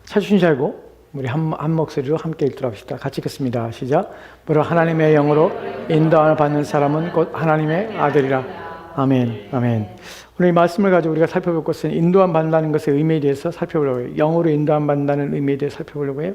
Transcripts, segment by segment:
찾으신 줄 알고 우리 한 목소리로 함께 읽도록 합시다. 같이 읽겠습니다. 시작. 무릇 하나님의 영으로 인도함을 받는 사람은 곧 하나님의 아들이라. 아멘. 아멘. 오늘 이 말씀을 가지고 우리가 살펴볼 것은 인도함 받는다는 것의 의미에 대해서 살펴보려고 해요. 영으로 인도함 받는다는 의미에 대해서 살펴보려고 해요.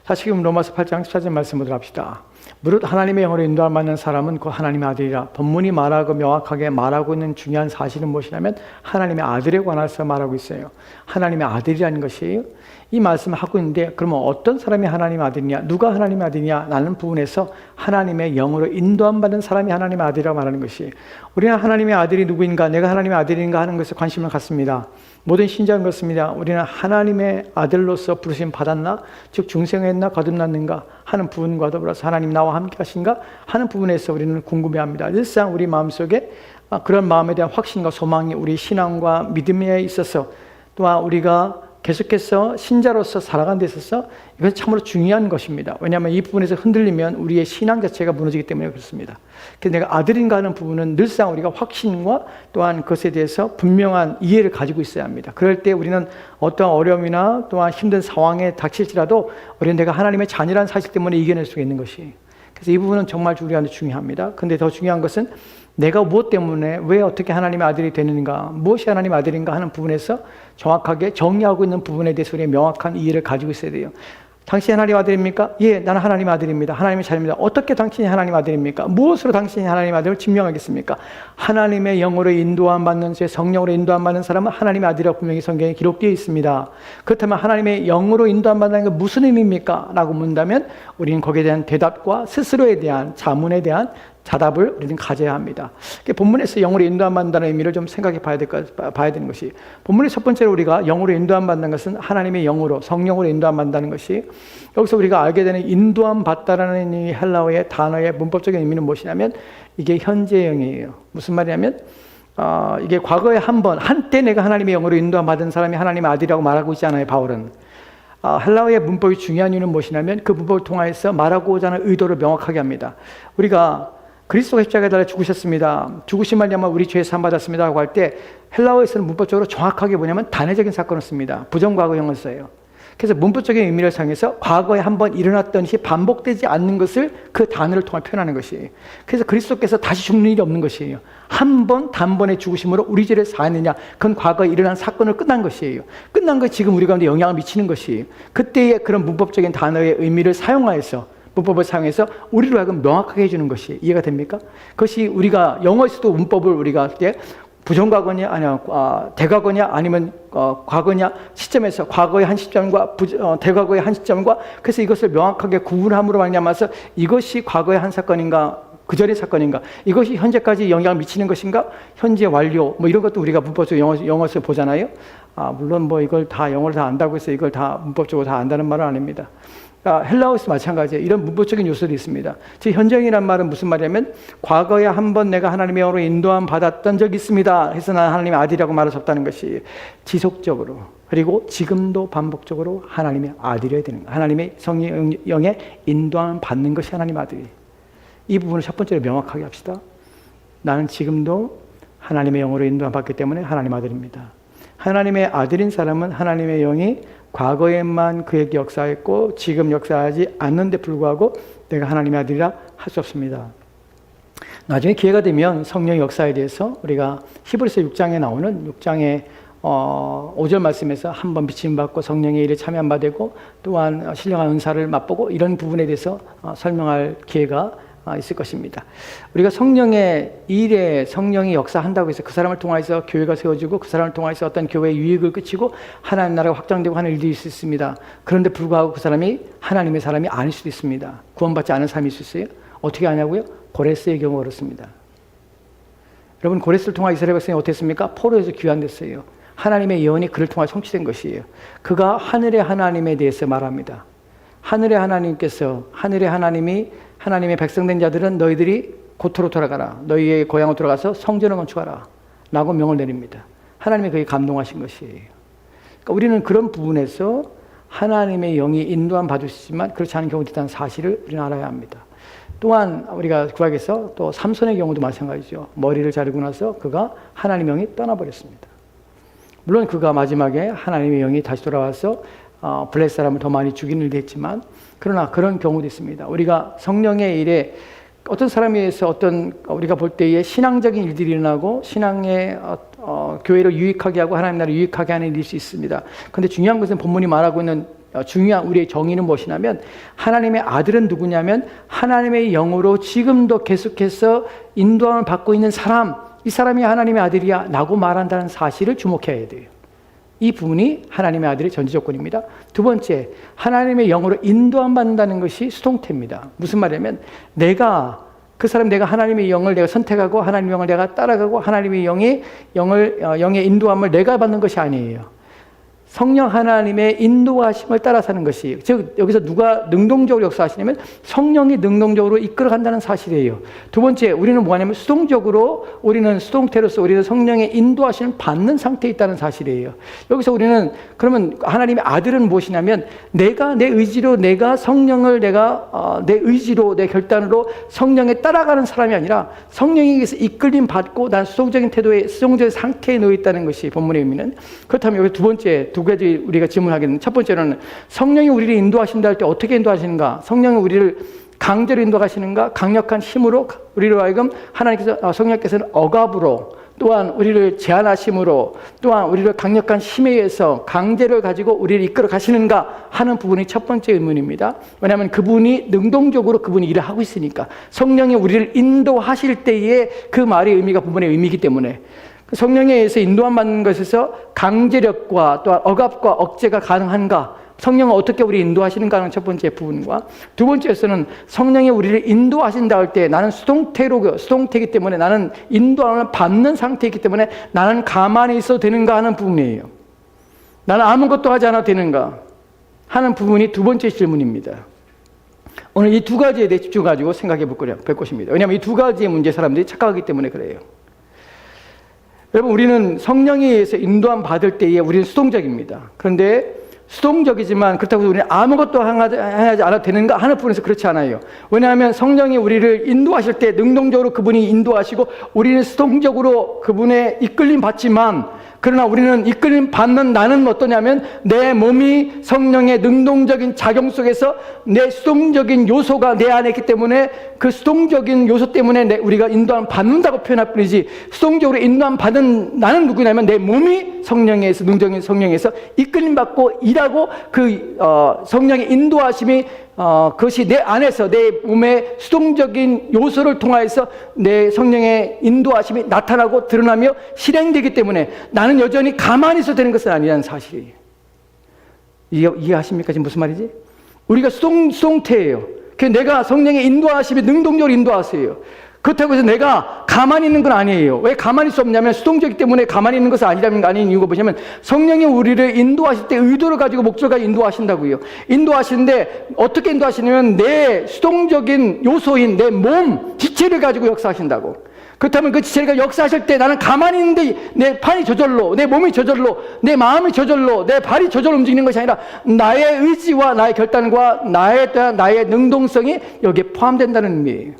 자, 지금 로마서 8장 14절 말씀 보도록 합시다. 무릇 하나님의 영으로 인도함 받는 사람은 곧 하나님의 아들이라. 본문이 말하고 명확하게 말하고 있는 중요한 사실은 무엇이냐면 하나님의 아들에 관해서 말하고 있어요. 하나님의 아들이라는 것이에요. 이 말씀을 하고 있는데 그러면 어떤 사람이 하나님의 아들이냐, 누가 하나님의 아들이냐 라는 부분에서 하나님의 영으로 인도함 받는 사람이 하나님의 아들이라고 말하는 것이, 우리는 하나님의 아들이 누구인가, 내가 하나님의 아들인가 하는 것에 관심을 갖습니다. 모든 신자는 그렇습니다. 우리는 하나님의 아들로서 부르심 받았나, 즉 중생했나 거듭났는가 하는 부분과 더불어서 하나님 나와 함께 하신가 하는 부분에서 우리는 궁금해합니다. 일상 우리 마음속에 그런 마음에 대한 확신과 소망이 우리 신앙과 믿음에 있어서, 또한 우리가 계속해서 신자로서 살아가는 데 있어서 이것은 참으로 중요한 것입니다. 왜냐하면 이 부분에서 흔들리면 우리의 신앙 자체가 무너지기 때문에 그렇습니다. 그래서 내가 아들인가 하는 부분은 늘상 우리가 확신과 또한 그것에 대해서 분명한 이해를 가지고 있어야 합니다. 그럴 때 우리는 어떤 어려움이나 또한 힘든 상황에 닥칠지라도 우리는 내가 하나님의 자녀라는 사실 때문에 이겨낼 수 있는 것이, 그래서 이 부분은 정말 우리한테 중요합니다. 그런데 더 중요한 것은 내가 무엇 때문에 왜 어떻게 하나님의 아들이 되는가, 무엇이 하나님의 아들인가 하는 부분에서 정확하게 정의하고 있는 부분에 대해서 우리의 명확한 이해를 가지고 있어야 돼요. 당신이 하나님의 아들입니까? 예, 나는 하나님의 아들입니다. 하나님의 자녀입니다. 어떻게 당신이 하나님의 아들입니까? 무엇으로 당신이 하나님의 아들을 증명하겠습니까? 하나님의 영으로 인도함 받는, 성령으로 인도함 받는 사람은 하나님의 아들이라고 분명히 성경에 기록되어 있습니다. 그렇다면 하나님의 영으로 인도함 받는 게 무슨 의미입니까? 라고 묻는다면 우리는 거기에 대한 대답과 스스로에 대한 자문에 대한 자답을 우리는 가져야 합니다. 본문에서 영으로 인도함 받는다는 의미를 좀 생각해 봐야 되는 것이, 본문의 첫 번째로 우리가 영으로 인도함 받는 것은 하나님의 영으로, 성령으로 인도함 받는다는 것이, 여기서 우리가 알게 되는 인도함 받다라는 이 헬라어의 단어의 문법적인 의미는 무엇이냐면 이게 현재형이에요. 무슨 말이냐면 이게 과거에 한때 내가 하나님의 영으로 인도함 받은 사람이 하나님의 아들이라고 말하고 있지 않아요, 바울은. 헬라어의 문법이 중요한 이유는 무엇이냐면 그 문법을 통해서 말하고자 하는 의도를 명확하게 합니다. 우리가 그리스도가 십자가에 달려 죽으셨습니다, 죽으신 말미암아 우리 죄 사함 받았습니다 라고 할 때 헬라어에서는 문법적으로 정확하게 뭐냐면 단회적인 사건을 씁니다. 부정과거형을 써요. 그래서 문법적인 의미를 사용해서 과거에 한번 일어났던 일이 반복되지 않는 것을 그 단어를 통해 표현하는 것이에요. 그래서 그리스도께서 다시 죽는 일이 없는 것이에요. 한 번 단번에 죽으심으로 우리 죄를 사하느냐, 그건 과거에 일어난 사건을 끝난 것이에요. 끝난 것이 지금 우리 가운데 영향을 미치는 것이에요. 그때의 그런 문법적인 단어의 의미를 사용하여서, 문법을 사용해서 우리로 하여금 명확하게 해주는 것이, 이해가 됩니까? 그것이 우리가 영어에서도 문법을 우리가 할 때 부정과거냐, 아니면 대과거냐, 아니면 과거냐 시점에서 과거의 한 시점과 대과거의 한 시점과, 그래서 이것을 명확하게 구분함으로 말미암아서 이것이 과거의 한 사건인가, 그 전의 사건인가, 이것이 현재까지 영향을 미치는 것인가, 현재 완료, 뭐 이런 것도 우리가 문법적으로 영어에서 보잖아요. 물론 뭐 이걸 다 영어를 다 안다고 해서 이걸 다 문법적으로 다 안다는 말은 아닙니다. 헬라어에서 마찬가지예요. 이런 문법적인 요소도 있습니다. 즉 현재형이란 말은 무슨 말이냐면 과거에 한번 내가 하나님의 영으로 인도함 받았던 적이 있습니다 해서 나는 하나님의 아들이라고 말할 수 없다는 것이, 지속적으로 그리고 지금도 반복적으로 하나님의 아들이어야 되는 거예요. 하나님의 성령의 인도함 받는 것이 하나님의 아들이에요. 이 부분을 첫 번째로 명확하게 합시다. 나는 지금도 하나님의 영으로 인도함 받기 때문에 하나님의 아들입니다. 하나님의 아들인 사람은 하나님의 영이 과거에만 그에게 역사했고 지금 역사하지 않는데 불구하고 내가 하나님의 아들이라 할 수 없습니다. 나중에 기회가 되면 성령의 역사에 대해서 우리가 히브리서 6장에 나오는 6장의 5절 말씀에서 한번 비침 받고 성령의 일에 참여한 바 되고 또한 신령한 은사를 맛보고 이런 부분에 대해서 설명할 기회가 있을 것입니다. 우리가 성령의 일에 성령이 역사한다고 해서 그 사람을 통해서 교회가 세워지고 그 사람을 통해서 어떤 교회의 유익을 끼치고 하나님 나라가 확장되고 하는 일들이 있을 수 있습니다. 그런데 불구하고 그 사람이 하나님의 사람이 아닐 수도 있습니다. 구원받지 않은 사람이 있을 수 있어요. 어떻게 하냐고요? 고레스의 경우 그렇습니다. 여러분, 고레스를 통해 이스라엘 백성이 어떻게 했습니까? 포로에서 귀환됐어요. 하나님의 예언이 그를 통해 성취된 것이에요. 그가 하늘의 하나님에 대해서 말합니다. 하늘의 하나님께서, 하늘의 하나님이 하나님의 백성된 자들은 너희들이 고토로 돌아가라, 너희의 고향으로 돌아가서 성전을 건축하라 라고 명을 내립니다. 하나님이 그에 감동하신 것이에요. 그러니까 우리는 그런 부분에서 하나님의 영이 인도함 받으시지만 그렇지 않은 경우도 있다는 사실을 우리는 알아야 합니다. 또한 우리가 구약에서 또 삼손의 경우도 마찬가지죠. 머리를 자르고 나서 그가 하나님의 영이 떠나버렸습니다. 물론 그가 마지막에 하나님의 영이 다시 돌아와서 블레셋 사람을 더 많이 죽이는 일도 했지만, 그러나 그런 경우도 있습니다. 우리가 성령의 일에 어떤 사람에 의해서 우리가 볼 때에 신앙적인 일들이 일어나고 신앙의 교회를 유익하게 하고 하나님 나라를 유익하게 하는 일일 수 있습니다. 그런데 중요한 것은 본문이 말하고 있는 중요한 우리의 정의는 무엇이냐면, 하나님의 아들은 누구냐면 하나님의 영으로 지금도 계속해서 인도함을 받고 있는 사람, 이 사람이 하나님의 아들이야 라고 말한다는 사실을 주목해야 돼요. 이 부분이 하나님의 아들의 전제 조건입니다. 두 번째, 하나님의 영으로 인도함 받는다는 것이 수동태입니다. 무슨 말이냐면, 내가 하나님의 영을 내가 선택하고 하나님의 영을 내가 따라가고 하나님의 영의 인도함을 내가 받는 것이 아니에요. 성령 하나님의 인도하심을 따라 사는 것이, 즉 여기서 누가 능동적으로 역사하시냐면 성령이 능동적으로 이끌어간다는 사실이에요. 두 번째, 우리는 뭐냐면 우리는 수동태로서 우리는 성령의 인도하심을 받는 상태에 있다는 사실이에요. 여기서 우리는 그러면 하나님의 아들은 무엇이냐면, 내가 내 의지로 내 의지로 내 결단으로 성령에 따라가는 사람이 아니라 성령에게서 이끌림 받고 난 수동적인 상태에 놓여 있다는 것이 본문의 의미는. 그렇다면 여기 두 가지 우리가 질문하겠는데, 첫 번째로는 성령이 우리를 인도하신다 할 때 어떻게 인도하시는가? 성령이 우리를 강제로 인도하시는가? 강력한 힘으로 우리로 하여금 성령께서는 억압으로, 또한 우리를 제한하심으로, 또한 우리를 강력한 힘에 의해서 강제를 가지고 우리를 이끌어 가시는가 하는 부분이 첫 번째 의문입니다. 왜냐하면 그분이 일을 하고 있으니까. 성령이 우리를 인도하실 때의 그 말의 의미가 부분의 의미이기 때문에, 성령에 의해서 인도함 받는 것에서 강제력과 또 억압과 억제가 가능한가, 성령은 어떻게 우리 인도하시는가 하는 첫 번째 부분과, 두 번째에서는 성령이 우리를 인도하신다 할 때 나는 수동태이기 때문에, 나는 인도함을 받는 상태이기 때문에 나는 가만히 있어도 되는가 하는 부분이에요. 나는 아무것도 하지 않아도 되는가 하는 부분이 두 번째 질문입니다. 오늘 이 두 가지에 대해 집중해가지고 생각해 볼 것입니다. 왜냐하면 이 두 가지의 문제 사람들이 착각하기 때문에 그래요. 여러분, 우리는 성령에 의해서 인도함 받을 때에 우리는 수동적입니다. 그런데 수동적이지만 그렇다고 해서 우리는 아무것도 하지 않아도 되는가 하는 부분에서 그렇지 않아요. 왜냐하면 성령이 우리를 인도하실 때 능동적으로 그분이 인도하시고 우리는 수동적으로 그분의 이끌림 받지만, 그러나 우리는 이끌림 받는 나는 어떠냐면, 내 몸이 성령의 능동적인 작용 속에서 내 수동적인 요소가 내 안에 있기 때문에 그 수동적인 요소 때문에 우리가 인도함 받는다고 표현할 뿐이지, 수동적으로 인도함 받은 나는 누구냐면 내 몸이 성령에서, 능동적인 성령에서 이끌림 받고 일하고 성령의 인도하심이 그것이 내 안에서 내 몸의 수동적인 요소를 통하여서 내 성령의 인도하심이 나타나고 드러나며 실행되기 때문에 나는 여전히 가만히 있어도 되는 것은 아니라는 사실이에요. 이해하십니까? 지금 무슨 말이지? 우리가 수동태예요. 내가 성령의 인도하심이 능동적으로 인도하세요. 그렇다고 해서 내가 가만히 있는 건 아니에요. 왜 가만히 있을 수 없냐면, 수동적이기 때문에 가만히 있는 것은 아닌 이유가 뭐냐면, 성령이 우리를 인도하실 때 의도를 가지고 목적을 가지고 인도하신다고요. 인도하시는데 어떻게 인도하시냐면 내 수동적인 요소인 내 몸 지체를 가지고 역사하신다고. 그렇다면 그 지체가 역사하실 때 나는 가만히 있는데 내 팔이 저절로, 내 몸이 저절로, 내 마음이 저절로, 내 발이 저절로 움직이는 것이 아니라 나의 의지와 나의 결단과 나의 능동성이 여기에 포함된다는 의미예요.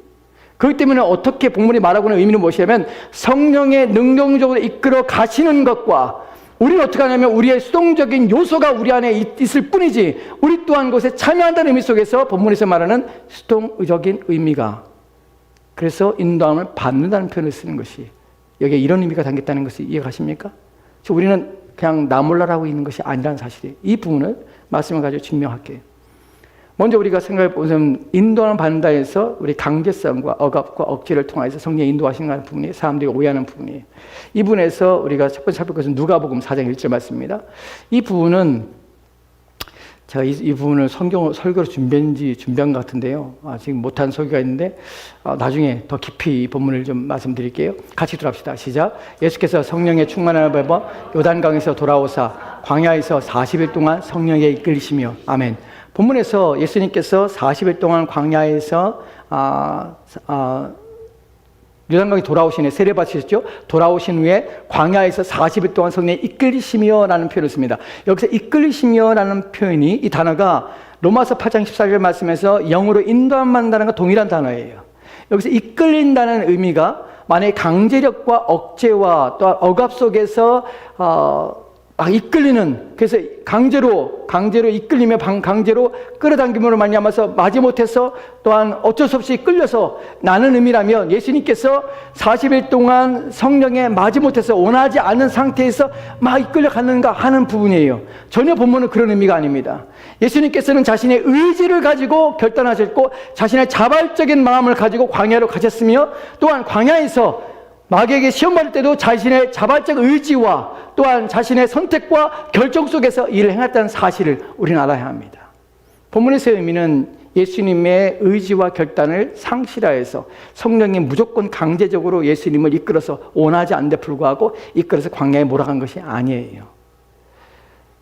그렇기 때문에 어떻게 본문이 말하고 있는 의미는 무엇이냐면, 성령의 능동적으로 이끌어 가시는 것과, 우리는 어떻게 하냐면 우리의 수동적인 요소가 우리 안에 있을 뿐이지, 우리 또한 그것에 참여한다는 의미 속에서 본문에서 말하는 수동적인 의미가, 그래서 인도함을 받는다는 표현을 쓰는 것이 여기에 이런 의미가 담겼다는 것을 이해가십니까? 우리는 그냥 나 몰라라 하고 있는 것이 아니라는 사실이에요. 이 부분을 말씀을 가지고 증명할게요. 먼저 우리가 생각해 보면, 인도함을 받는다 해서 우리 강제성과 억압과 억제를 통해서 성령의 인도하시는 부분이 사람들이 오해하는 부분이에요. 이 부분에서 우리가 첫 번째 살펴볼 것은 누가복음 4장 1절 말씀입니다. 이 부분은 제가 이 부분을 설교로 준비한 것 같은데요. 지금 못한 설교가 있는데 나중에 더 깊이 이 본문을 좀 말씀드릴게요. 같이 들어갑시다. 시작. 예수께서 성령의 충만함을 받아 요단강에서 돌아오사 광야에서 40일 동안 성령에 이끌리시며. 아멘. 본문에서 예수님께서 40일 동안 광야에서 요단강에 돌아오신 후에 세례 받으셨죠? 돌아오신 후에 광야에서 40일 동안 성령에 이끌리시며 라는 표현을 씁니다. 여기서 이끌리시며 라는 표현이, 이 단어가 로마서 8장 14절 말씀에서 영으로 인도함 받는다는 것 동일한 단어예요. 여기서 이끌린다는 의미가 만약에 강제력과 억제와 또 억압 속에서 이끌리는, 그래서 강제로 이끌리며 강제로 끌어당김으로 말미암아서 마지못해서 또한 어쩔 수 없이 끌려서 나는 의미라면 예수님께서 40일 동안 성령에 마지못해서 원하지 않는 상태에서 막 이끌려 갔는가 하는 부분이에요. 전혀 본문은 그런 의미가 아닙니다. 예수님께서는 자신의 의지를 가지고 결단하셨고 자신의 자발적인 마음을 가지고 광야로 가셨으며 또한 광야에서 마귀에게 시험 받을 때도 자신의 자발적 의지와 또한 자신의 선택과 결정 속에서 일을 행했다는 사실을 우리는 알아야 합니다. 본문에서의 의미는 예수님의 의지와 결단을 상실하여서 성령이 무조건 강제적으로 예수님을 이끌어서 원하지 않는데 불구하고 이끌어서 광야에 몰아간 것이 아니에요.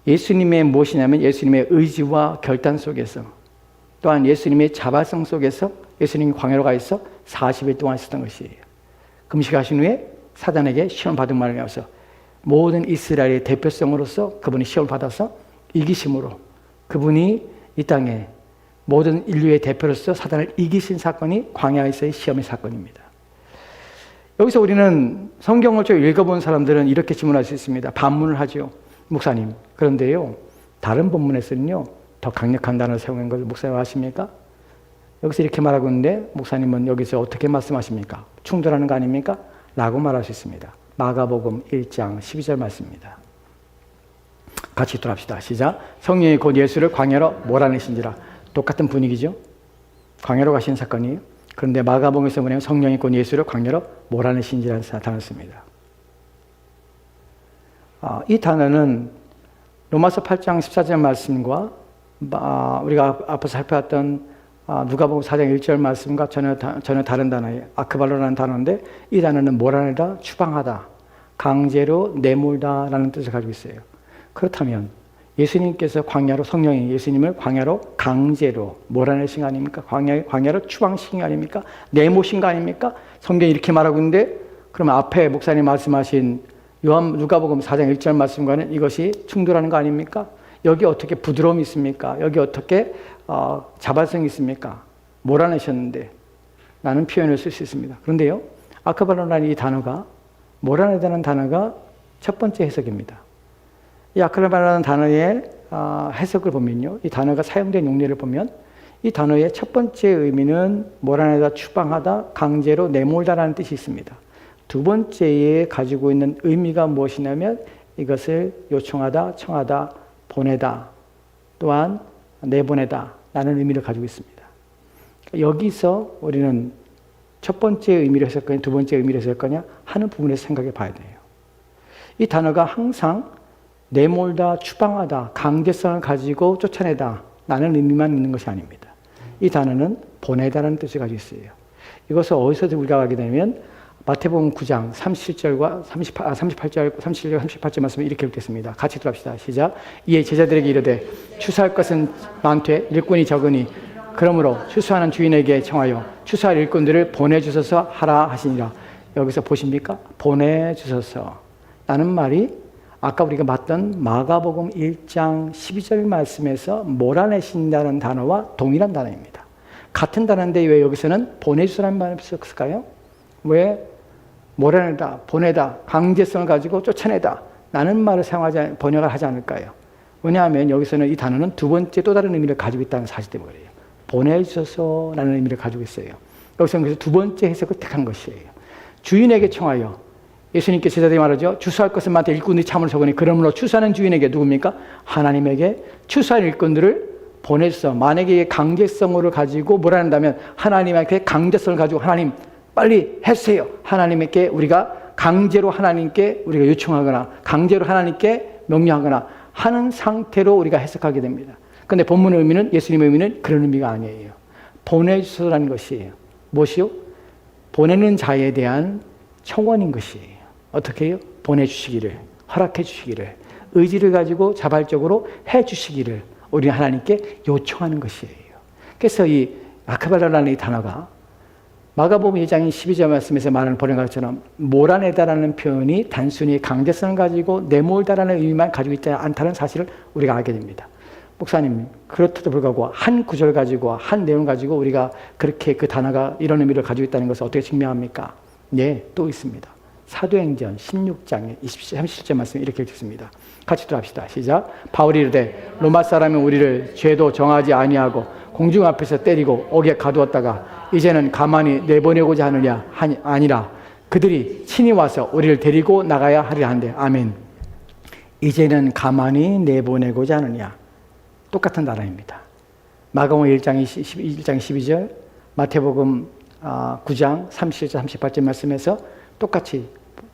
예수님의 무엇이냐면 예수님의 의지와 결단 속에서 또한 예수님의 자발성 속에서 예수님이 광야로 가 있어 40일 동안 있었던 것이에요. 금식하신 후에 사단에게 시험 받은 말을 하면서 모든 이스라엘의 대표성으로서 그분이 시험을 받아서 이기심으로 그분이 이 땅에 모든 인류의 대표로서 사단을 이기신 사건이 광야에서의 시험의 사건입니다. 여기서 우리는 성경을 좀 읽어본 사람들은 이렇게 질문할 수 있습니다. 반문을 하죠. 목사님, 그런데요 다른 본문에서는요 더 강력한 단어를 사용한 걸 목사님 아십니까? 여기서 이렇게 말하고 있는데 목사님은 여기서 어떻게 말씀하십니까? 충돌하는 거 아닙니까? 라고 말할 수 있습니다. 마가복음 1장 12절 말씀입니다. 같이 읽도록 시작. 성령이 곧 예수를 광야로 몰아내신지라. 똑같은 분위기죠. 광야로 가신 사건이에요. 그런데 마가복음에서 보면 성령이 곧 예수를 광야로 몰아내신지라는 단어를 씁니다. 이 단어는 로마서 8장 14절 말씀과 우리가 앞서 살펴봤던 누가복음 4장 1절 말씀과 전혀 다른 단어예요. 아크발로라는 단어인데 이 단어는 몰아내다, 추방하다, 강제로 내몰다라는 뜻을 가지고 있어요. 그렇다면 예수님께서 광야로 성령이 예수님을 광야로 강제로 몰아내신 거 아닙니까? 광야로 추방시킨 거 아닙니까? 내모신 거 아닙니까? 성경이 이렇게 말하고 있는데 그러면 앞에 목사님 말씀하신 누가복음 4장 1절 말씀과는 이것이 충돌하는 거 아닙니까? 여기 어떻게 부드러움이 있습니까? 여기 어떻게 자발성이 있습니까? 몰아내셨는데 라는 표현을 쓸 수 있습니다. 그런데요 아크발로라는 이 단어가 몰아내다는 단어가 첫 번째 해석입니다. 이 아크발로라는 단어의 해석을 보면요 이 단어가 사용된 용례를 보면 이 단어의 첫 번째 의미는 몰아내다, 추방하다, 강제로 내몰다라는 뜻이 있습니다. 두 번째에 가지고 있는 의미가 무엇이냐면 이것을 요청하다, 청하다, 보내다, 또한 내보내다 라는 의미를 가지고 있습니다. 여기서 우리는 첫 번째 의미를 했을 거냐 두 번째 의미를 했을 거냐 하는 부분에서 생각해 봐야 돼요. 이 단어가 항상 내몰다, 추방하다, 강제성을 가지고 쫓아내다 라는 의미만 있는 것이 아닙니다. 이 단어는 보내다라는 뜻을 가지고 있어요. 이것을 어디서 우리가 하게 되면 마태복음 9장 37절과 38절, 37절, 38절 말씀을 이렇게 읽겠습니다. 같이 들어갑시다. 시작. 이에 제자들에게 이르되 추수할 것은 많되 일꾼이 적으니 그러므로 추수하는 주인에게 청하여 추수할 일꾼들을 보내주소서 하라 하시니라. 여기서 보십니까? 보내주소서 라는 말이 아까 우리가 봤던 마가복음 1장 12절 말씀에서 몰아내신다는 단어와 동일한 단어입니다. 같은 단어인데 왜 여기서는 보내주소라는 말을 썼을까요? 왜 몰아내다, 보내다, 강제성을 가지고 쫓아내다 라는 말을 번역을 하지 않을까요? 왜냐하면 여기서는 이 단어는 두 번째 또 다른 의미를 가지고 있다는 사실 때문에 그래요. 보내주소서 라는 의미를 가지고 있어요. 여기서는 그래서 두 번째 해석을 택한 것이에요. 주인에게 청하여 예수님께 제자들이 말하죠. 추수할 것은 많되 일꾼들이 참으로 적으니 그러므로 추수하는 주인에게 누굽니까? 하나님에게 추수할 일꾼들을 보내주소서. 만약에 강제성을 가지고 몰아낸다면 하나님에게 강제성을 가지고 하나님 빨리 해주세요. 하나님께 우리가 강제로 하나님께 우리가 요청하거나 강제로 하나님께 명령하거나 하는 상태로 우리가 해석하게 됩니다. 그런데 본문의 의미는 예수님의 의미는 그런 의미가 아니에요. 보내주소서라는 것이에요. 무엇이요? 보내는 자에 대한 청원인 것이에요. 어떻게 해요? 보내주시기를, 허락해 주시기를, 의지를 가지고 자발적으로 해 주시기를 우리 하나님께 요청하는 것이에요. 그래서 이 아크발로라는 이 단어가 마가복음 2장 12절 말씀에서 말하는 번역한 것처럼 몰아내다라는 표현이 단순히 강제성을 가지고 내몰다라는 의미만 가지고 있지 않다는 사실을 우리가 알게 됩니다. 목사님, 그렇다도 불구하고 한 구절 가지고 한 내용 가지고 우리가 그렇게 그 단어가 이런 의미를 가지고 있다는 것을 어떻게 증명합니까? 네, 또 있습니다. 사도행전 16장의 37절 말씀 이렇게 읽습니다. 같이 들어갑시다. 시작. 바울이 이르되 로마 사람은 우리를 죄도 정하지 아니하고 공중 앞에서 때리고 옥에 가두었다가 이제는 가만히 내보내고자 하느냐 아니라 그들이 친히 와서 우리를 데리고 나가야 하리라 한대. 아멘. 이제는 가만히 내보내고자 하느냐. 똑같은 단어입니다. 마가복음 1장 12절, 마태복음 9장 37절 38절 말씀에서 똑같이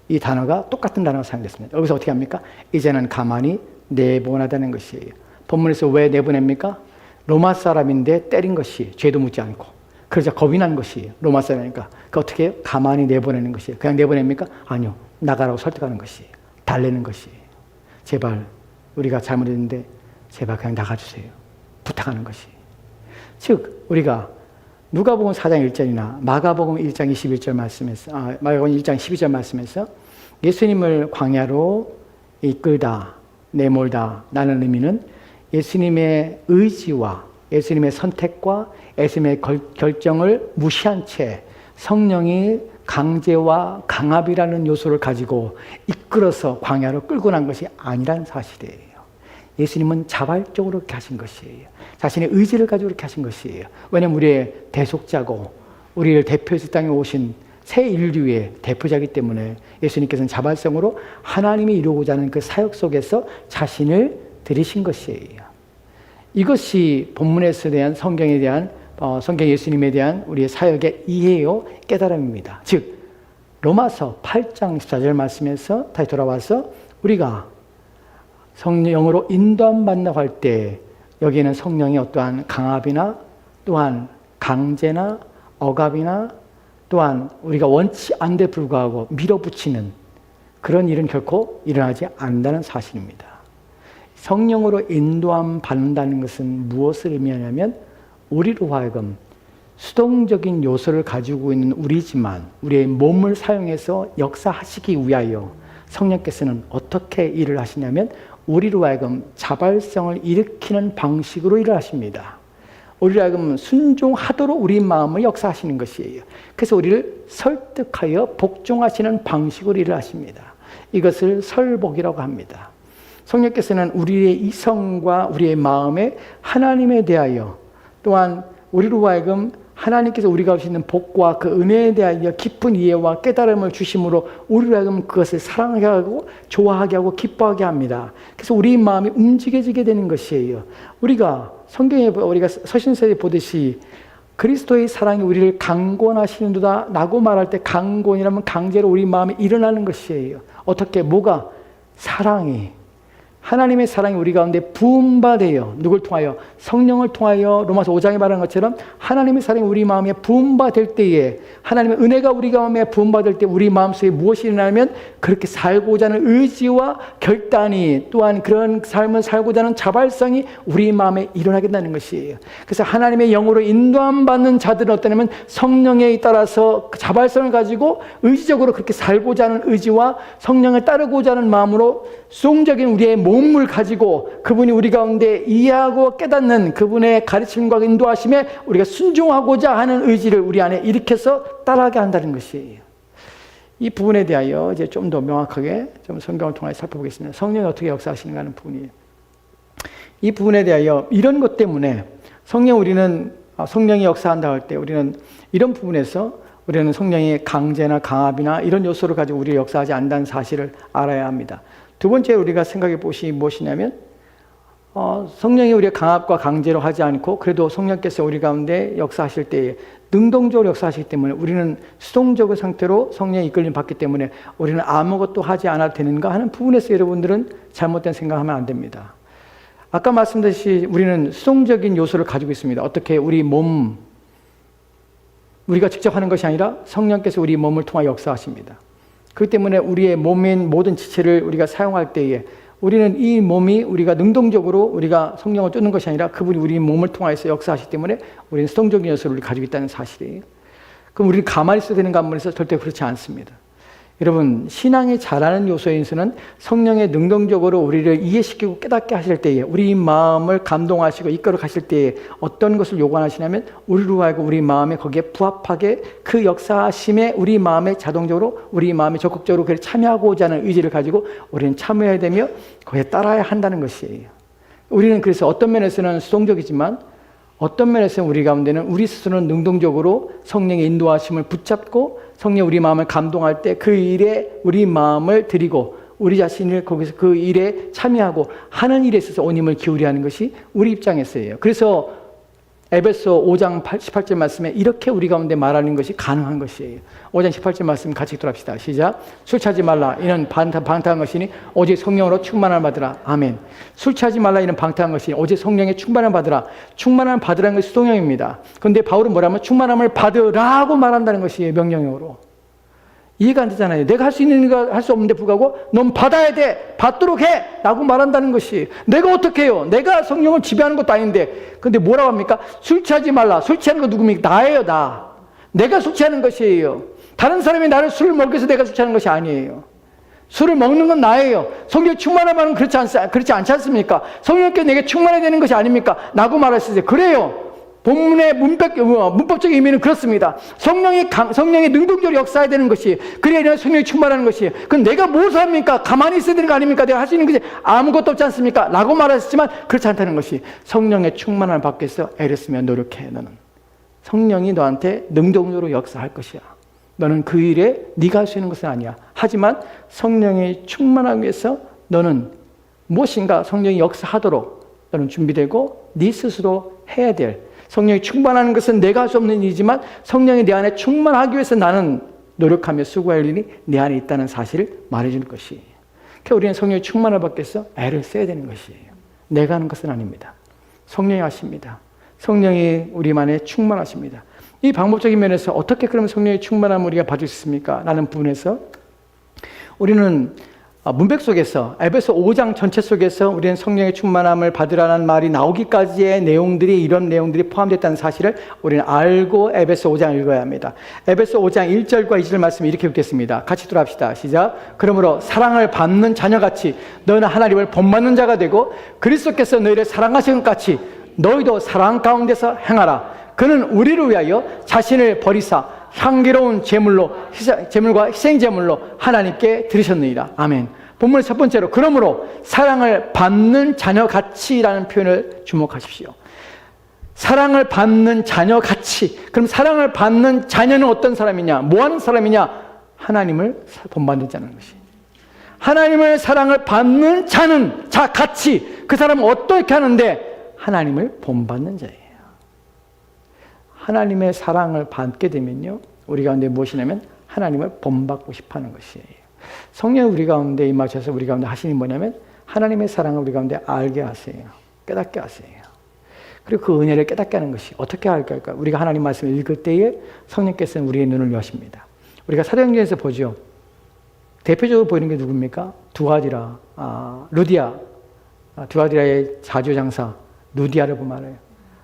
이 단어가 똑같은 단어가 사용됐습니다. 여기서 어떻게 합니까? 이제는 가만히 내보내다는 것이에요. 본문에서 왜 내보냅니까? 로마 사람인데 때린 것이 죄도 묻지 않고 그러자 겁이 난 것이 로마 사람이니까 그 어떻게 해요? 가만히 내보내는 것이에요. 그냥 내보냅니까? 아니요. 나가라고 설득하는 것이에요. 달래는 것이에요. 제발 우리가 잘못했는데 제발 그냥 나가주세요. 부탁하는 것이에요. 즉 우리가 누가복음 4장 1절이나 마가복음 1장 21절 말씀에서 마가복음 1장 12절 말씀에서 예수님을 광야로 이끌다 내몰다 라는 의미는 예수님의 의지와 예수님의 선택과 예수님의 결정을 무시한 채 성령이 강제와 강압이라는 요소를 가지고 이끌어서 광야로 끌고 난 것이 아니라는 사실이에요. 예수님은 자발적으로 그렇게 하신 것이에요. 자신의 의지를 가지고 그렇게 하신 것이에요. 왜냐하면 우리의 대속자고 우리를 대표해서 땅에 오신 새 인류의 대표자이기 때문에 예수님께서는 자발성으로 하나님이 이루고자 하는 그 사역 속에서 자신을 드리신 것이에요. 이것이 본문에서 대한 성경에 대한 성경 예수님에 대한 우리의 사역의 이해요 깨달음입니다. 즉 로마서 8장 14절 말씀에서 다시 돌아와서 우리가 성령으로 인도함 받는다고 할 때 여기에는 성령의 어떠한 강압이나 또한 강제나 억압이나 또한 우리가 원치 않는데 불구하고 밀어붙이는 그런 일은 결코 일어나지 않는다는 사실입니다. 성령으로 인도함 받는다는 것은 무엇을 의미하냐면 우리로 하여금 수동적인 요소를 가지고 있는 우리지만 우리의 몸을 사용해서 역사하시기 위하여 성령께서는 어떻게 일을 하시냐면 우리로 하여금 자발성을 일으키는 방식으로 일을 하십니다. 우리로 하여금 순종하도록 우리 마음을 역사하시는 것이에요. 그래서 우리를 설득하여 복종하시는 방식으로 일을 하십니다. 이것을 설복이라고 합니다. 성령께서는 우리의 이성과 우리의 마음에 하나님에 대하여 또한 우리로 하여금 하나님께서 우리가 주시는 복과 그 은혜에 대하여 깊은 이해와 깨달음을 주심으로 우리로 하여금 그것을 사랑하게 하고 좋아하게 하고 기뻐하게 합니다. 그래서 우리 마음이 움직여지게 되는 것이에요. 우리가 성경에 우리가 서신서에 보듯이 그리스도의 사랑이 우리를 강권하시는도다 라고 말할 때 강권이라면 강제로 우리 마음에 일어나는 것이에요. 어떻게 뭐가 사랑이 하나님의 사랑이 우리 가운데 부음받아요. 누굴 통하여? 성령을 통하여 로마서 5장에 말하는 것처럼 하나님의 사랑이 우리 마음에 부음받을 때에 하나님의 은혜가 우리 마음에 부음받을 때 우리 마음속에 무엇이 일어나면 그렇게 살고자 하는 의지와 결단이 또한 그런 삶을 살고자 하는 자발성이 우리 마음에 일어나게 된다는 것이에요. 그래서 하나님의 영으로 인도함 받는 자들은 어떠냐면 성령에 따라서 자발성을 가지고 의지적으로 그렇게 살고자 하는 의지와 성령을 따르고자 하는 마음으로 수동적인 우리의 몸을 가지고 그분이 우리 가운데 이해하고 깨닫는 그분의 가르침과 인도하심에 우리가 순종하고자 하는 의지를 우리 안에 일으켜서 따라하게 한다는 것이에요. 이 부분에 대하여 이제 좀 더 명확하게 좀 성경을 통해 살펴보겠습니다. 성령이 어떻게 역사하시는가 하는 부분이에요. 이 부분에 대하여 이런 것 때문에 성령이 역사한다 할 때 우리는 이런 부분에서 우리는 성령의 강제나 강압이나 이런 요소를 가지고 우리를 역사하지 않는다는 사실을 알아야 합니다. 두 번째로 우리가 생각해 보시 무엇이냐면 성령이 우리의 강압과 강제로 하지 않고 그래도 성령께서 우리 가운데 역사하실 때에 능동적으로 역사하시기 때문에 우리는 수동적인 상태로 성령의 이끌림 받기 때문에 우리는 아무것도 하지 않아도 되는가 하는 부분에서 여러분들은 잘못된 생각하면 안 됩니다. 아까 말씀드렸듯이 우리는 수동적인 요소를 가지고 있습니다. 어떻게 우리가 직접 하는 것이 아니라 성령께서 우리 몸을 통하여 역사하십니다. 그렇기 때문에 우리의 몸인 모든 지체를 우리가 사용할 때에 우리는 이 몸이 우리가 능동적으로 우리가 성령을 쫓는 것이 아니라 그분이 우리 몸을 통해서 역사하시기 때문에 우리는 수동적인 요소를 가지고 있다는 사실이에요. 그럼 우리는 가만히 있어야 되는가 하면서 절대 그렇지 않습니다. 여러분, 신앙이 자라는 요소에서는 성령의 능동적으로 우리를 이해시키고 깨닫게 하실 때에, 우리 마음을 감동하시고 이끌어 가실 때에 어떤 것을 요구하시냐면, 우리로 하여금 우리 마음에 거기에 부합하게 그 역사하심에 우리 마음에 자동적으로, 우리 마음에 적극적으로 그를 참여하고자 하는 의지를 가지고 우리는 참여해야 되며 거기에 따라야 한다는 것이에요. 우리는 그래서 어떤 면에서는 수동적이지만 어떤 면에서는 우리 가운데는 우리 스스로는 능동적으로 성령의 인도하심을 붙잡고 성령 우리 마음을 감동할 때 그 일에 우리 마음을 드리고 우리 자신을 거기서 그 일에 참여하고 하는 일에 있어서 온 힘을 기울여 하는 것이 우리 입장에서예요. 그래서 에베소 5장 18절 말씀에 이렇게 우리 가운데 말하는 것이 가능한 것이에요. 5장 18절 말씀 같이 돌아봅시다. 시작. 술 취하지 말라. 이는 방탕한 것이니 오직 성령으로 충만함을 받으라. 아멘. 술 취하지 말라. 이는 방탕한 것이니 오직 성령의 충만함을 받으라. 충만함을 받으라는 것이 수동형입니다. 그런데 바울은 뭐라면 충만함을 받으라고 말한다는 것이에요. 명령형으로. 이해가 안 되잖아요. 내가 할 수 있는 거 할 수 없는데 불구하고 넌 받아야 돼. 받도록 해. 라고 말한다는 것이. 내가 어떻게 해요? 내가 성령을 지배하는 것도 아닌데. 근데 뭐라고 합니까? 술 취하지 말라. 술 취하는 거 누굽니까? 나예요, 나. 내가 술 취하는 것이에요. 다른 사람이 나를 술을 먹여서 해서 내가 술 취하는 것이 아니에요. 술을 먹는 건 나예요. 성령 충만하면 그렇지 않지 않습니까? 성령께 내게 충만해야 되는 것이 아닙니까? 라고 말하시죠. 그래요. 본문의 문법적인 의미는 그렇습니다. 성령이 능동적으로 역사해야 되는 것이, 그래야 성령이 충만하는 것이. 그럼 내가 무엇을 합니까? 가만히 있어야 되는 거 아닙니까? 내가 할 수 있는 것이 아무것도 없지 않습니까? 라고 말하셨지만 그렇지 않다는 것이, 성령의 충만함을 받기 위해서 애를 쓰며 노력해. 너는 성령이 너한테 능동적으로 역사할 것이야. 너는 그 일에 네가 할 수 있는 것은 아니야. 하지만 성령이 충만하기 위해서 너는 무엇인가 성령이 역사하도록 너는 준비되고 네 스스로 해야 될, 성령이 충만하는 것은 내가 할 수 없는 일이지만 성령이 내 안에 충만하기 위해서 나는 노력하며 수고할 일이 내 안에 있다는 사실을 말해주는 것이에요. 그러니까 우리는 성령이 충만을 받기 위해서 애를 써야 되는 것이에요. 내가 하는 것은 아닙니다. 성령이 하십니다. 성령이 우리만에 충만하십니다. 이 방법적인 면에서 어떻게 그러면 성령의 충만함을 우리가 받을 수 있습니까? 라는 부분에서 우리는 문맥 속에서, 에베소 5장 전체 속에서 우리는 성령의 충만함을 받으라는 말이 나오기까지의 내용들이, 이런 내용들이 포함됐다는 사실을 우리는 알고 에베소 5장을 읽어야 합니다. 에베소 5장 1절과 2절 말씀 이렇게 읽겠습니다. 같이 돌아갑시다. 시작. 그러므로 사랑을 받는 자녀같이 너희는 하나님을 본받는 자가 되고 그리스도께서 너희를 사랑하신 것 같이 너희도 사랑 가운데서 행하라. 그는 우리를 위하여 자신을 버리사 향기로운 제물과 희생제물로 하나님께 드리셨느니라. 아멘. 본문의 첫 번째로, 그러므로 사랑을 받는 자녀같이라는 표현을 주목하십시오. 사랑을 받는 자녀같이. 그럼 사랑을 받는 자녀는 어떤 사람이냐? 뭐 하는 사람이냐? 하나님을 본받는 자라는 것이. 하나님을 사랑을 받는 자는 같이. 그 사람은 어떻게 하는데? 하나님을 본받는 자예요. 하나님의 사랑을 받게 되면요, 우리 가운데 무엇이냐면 하나님을 본받고 싶어하는 것이에요. 성령 우리 가운데 임하셔서 우리 가운데 하시는 뭐냐면 하나님의 사랑을 우리 가운데 알게 하세요. 깨닫게 하세요. 그리고 그 은혜를 깨닫게 하는 것이 어떻게 할까? 우리가 하나님 말씀을 읽을 때에 성령께서는 우리의 눈을 여십니다. 우리가 사도행전에서 보죠. 대표적으로 보이는 게 누굽니까? 두아디라의 자주장사 루디아를 보면 알아요.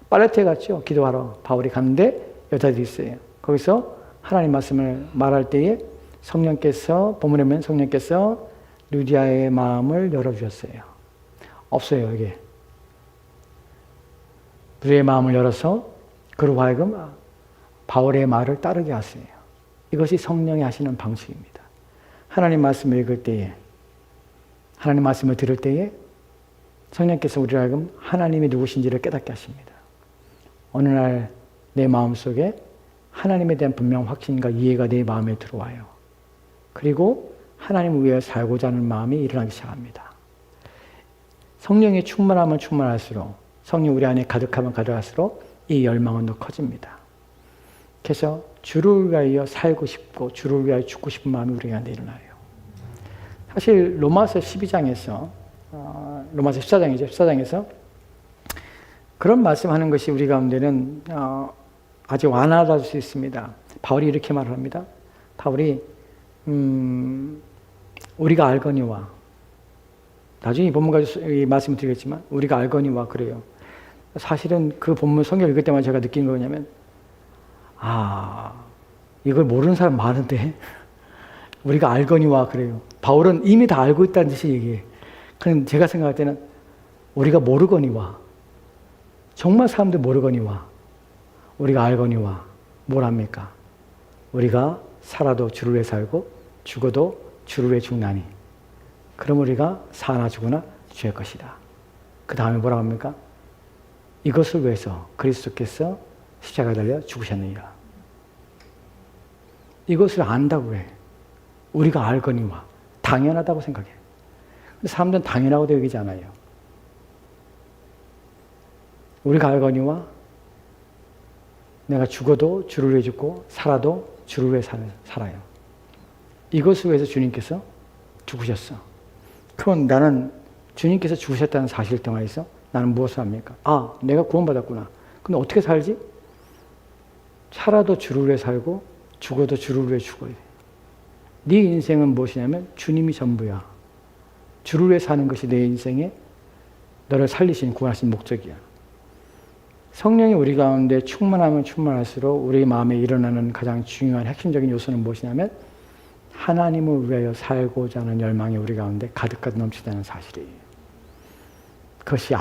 빨레트에 갔죠. 기도하러 바울이 갔는데 여자들이 있어요. 거기서 하나님 말씀을 말할 때에 성령께서, 본문에 보면 성령께서 루디아의 마음을 열어주셨어요. 없어요, 여기. 루디아의 마음을 열어서 그로 하여금 바울의 말을 따르게 하세요. 이것이 성령이 하시는 방식입니다. 하나님 말씀을 읽을 때에, 하나님 말씀을 들을 때에 성령께서 우리를 하여금 하나님이 누구신지를 깨닫게 하십니다. 어느 날 내 마음속에 하나님에 대한 분명 확신과 이해가 내 마음에 들어와요. 그리고 하나님을 위해 살고자 하는 마음이 일어나기 시작합니다. 성령의 충만하면 충만할수록, 성령 우리 안에 가득하면 가득할수록 이 열망은 더 커집니다. 그래서 주를 위하여 살고 싶고 주를 위하여 죽고 싶은 마음이 우리 안에 일어나요. 사실 로마서 12장에서 로마서 14장에서 그런 말씀하는 것이 우리 가운데는 아주 완화할 수 있습니다. 바울이 이렇게 말을 합니다. 바울이 우리가 알거니와, 나중에 이 본문 가지고 이 말씀을 드리겠지만 우리가 알거니와 그래요. 사실은 그 본문 성경 읽을 때만 제가 느낀 거냐면 이걸 모르는 사람 많은데 우리가 알거니와 그래요. 바울은 이미 다 알고 있다는 듯이 얘기해. 그럼 제가 생각할 때는 우리가 모르거니와, 정말 사람들 모르거니와, 우리가 알거니와 뭘 합니까? 우리가 살아도 주를 위해 살고 죽어도 주를 위해 죽나니 그럼 우리가 사나 죽으나 주의 것이다. 그 다음에 뭐라고 합니까? 이것을 위해서 그리스도께서 십자가에 달려 죽으셨느니라. 이것을 안다고 해. 우리가 알거니와 당연하다고 생각해. 근데 사람들은 당연하고 여기지 않아요. 우리가 알거니와 내가 죽어도 주를 위해 죽고 살아도 주를 위해 살아요. 이것을 위해서 주님께서 죽으셨어. 그럼 나는 주님께서 죽으셨다는 사실을 통해서 나는 무엇을 합니까? 아, 내가 구원받았구나. 근데 어떻게 살지? 살아도 주를 위해 살고 죽어도 주를 위해 죽어야 돼. 네 인생은 무엇이냐면 주님이 전부야. 주를 위해 사는 것이 내 인생에 너를 살리신 구원하신 목적이야. 성령이 우리 가운데 충만하면 충만할수록 우리 마음에 일어나는 가장 중요한 핵심적인 요소는 무엇이냐면 하나님을 위하여 살고자 하는 열망이 우리 가운데 가득가득 넘치다는 사실이에요. 그것이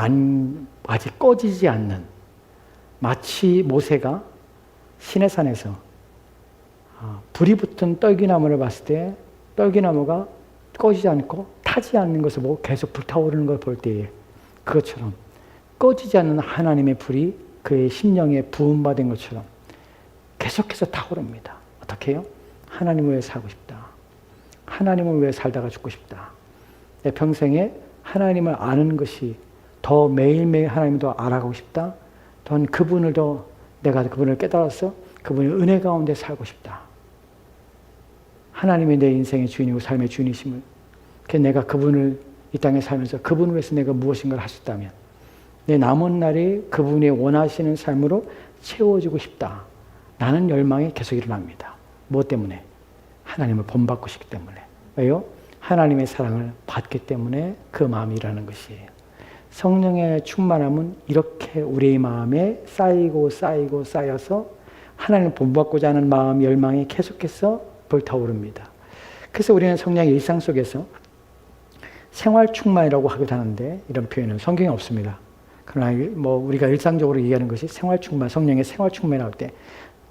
아직 꺼지지 않는, 마치 모세가 시내산에서 불이 붙은 떨기나무를 봤을 때 떨기나무가 꺼지지 않고 타지 않는 것을 보고 계속 불타오르는 걸 볼 때에 그것처럼 꺼지지 않는 하나님의 불이 그의 심령에 부음받은 것처럼 계속해서 타오릅니다. 어떻게 해요? 하나님을 위해 살고 싶다. 하나님을 위해 살다가 죽고 싶다. 내 평생에 하나님을 아는 것이 더 매일매일 하나님을 더 알아가고 싶다. 또한 그분을 더 내가 그분을 깨달아서 그분의 은혜 가운데 살고 싶다. 하나님이 내 인생의 주인이고 삶의 주인이심을, 내가 그분을 이 땅에 살면서 그분을 위해서 내가 무엇인가를 할 수 있다면 내 남은 날이 그분이 원하시는 삶으로 채워지고 싶다. 나는 열망이 계속 일어납니다. 무엇 때문에? 하나님을 본받고 싶기 때문에. 왜요? 하나님의 사랑을 받기 때문에 그 마음이 일어나는 것이에요. 성령의 충만함은 이렇게 우리의 마음에 쌓이고 쌓이고 쌓여서 하나님을 본받고자 하는 마음, 열망이 계속해서 불타오릅니다. 그래서 우리는 성령의 일상 속에서 생활 충만이라고 하기도 하는데 이런 표현은 성경에 없습니다. 그러나 우리가 일상적으로 얘기하는 것이 생활 충만, 성령의 생활 충만이라고 할 때